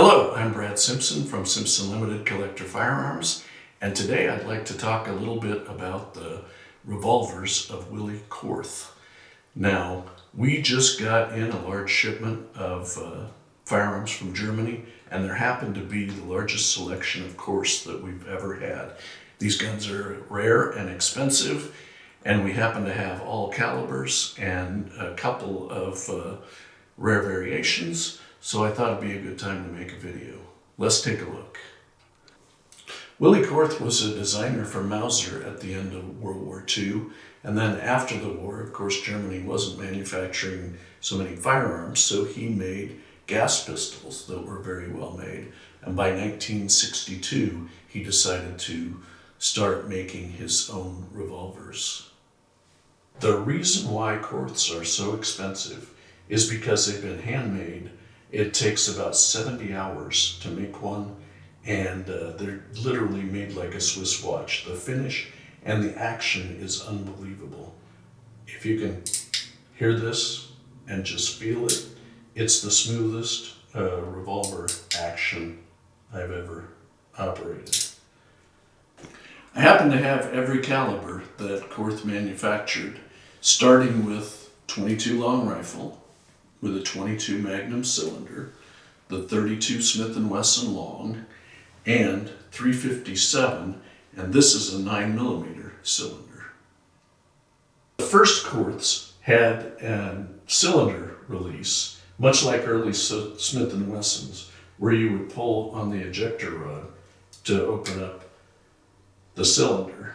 Hello, I'm Brad Simpson from Simpson Limited Collector Firearms, and today I'd like to talk a little bit about the revolvers of Willie Korth. Now, we just got in a large shipment of firearms from Germany, and there happened to be the largest selection of Korths that we've ever had. These guns are rare and expensive, and we happen to have all calibers and a couple of rare variations. So I thought it'd be a good time to make a video. Let's take a look. Willie Korth was a designer for Mauser at the end of World War II. And then after the war, of course, Germany wasn't manufacturing so many firearms, so he made gas pistols that were very well made. And by 1962, he decided to start making his own revolvers. The reason why Korths are so expensive is because they've been handmade. It takes about 70 hours to make one, and they're literally made like a Swiss watch. The finish and the action is unbelievable. If you can hear this and just feel it, it's the smoothest revolver action I've ever operated. I happen to have every caliber that Korth manufactured, starting with .22 long rifle, with a .22 Magnum cylinder, the .32 Smith & Wesson long, and .357, and this is a 9mm cylinder. The first Korths had a cylinder release, much like early Smith & Wessons, where you would pull on the ejector rod to open up the cylinder.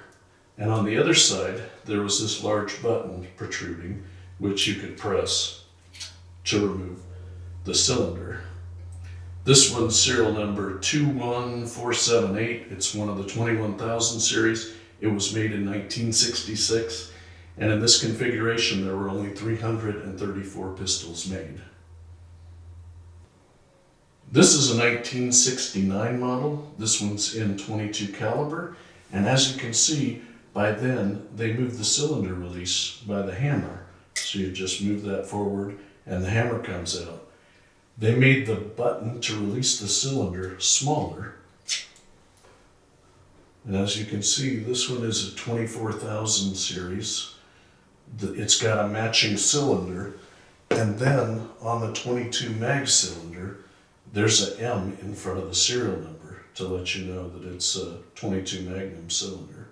And on the other side, there was this large button protruding, which you could press to remove the cylinder. This one's serial number 21478. It's one of the 21,000 series. It was made in 1966, and in this configuration there were only 334 pistols made. This is a 1969 model. This one's in .22 caliber, and as you can see, by then they moved the cylinder release by the hammer. So you just move that forward and the hammer comes out. They made the button to release the cylinder smaller. And as you can see, this one is a 24,000 series. It's got a matching cylinder. And then on the .22 mag cylinder, there's an M in front of the serial number to let you know that it's a .22 Magnum cylinder.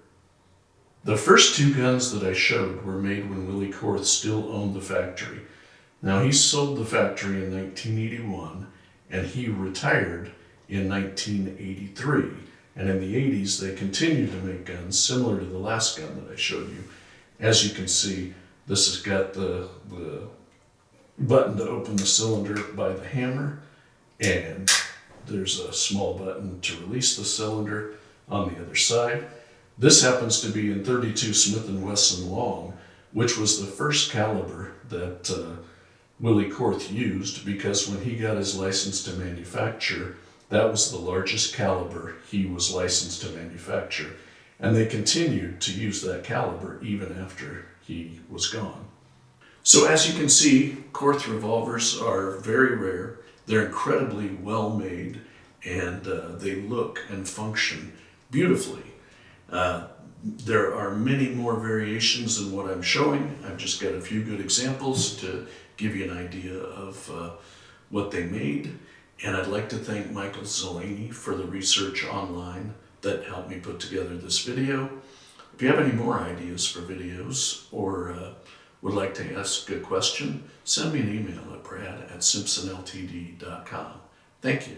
The first two guns that I showed were made when Willie Korth still owned the factory. Now, he sold the factory in 1981, and he retired in 1983. And in the 80s, they continued to make guns similar to the last gun that I showed you. As you can see, this has got the button to open the cylinder by the hammer, and there's a small button to release the cylinder on the other side. This happens to be in .32 Smith & Wesson long, which was the first caliber that Willie Korth used, because when he got his license to manufacture, that was the largest caliber he was licensed to manufacture. And they continued to use that caliber even after he was gone. So as you can see, Korth revolvers are very rare. They're incredibly well made, and they look and function beautifully. There are many more variations than what I'm showing. I've just got a few good examples to give you an idea of what they made. And I'd like to thank Michael Zeleny for the research online that helped me put together this video. If you have any more ideas for videos or would like to ask a question, send me an email at brad@simpsonltd.com. Thank you.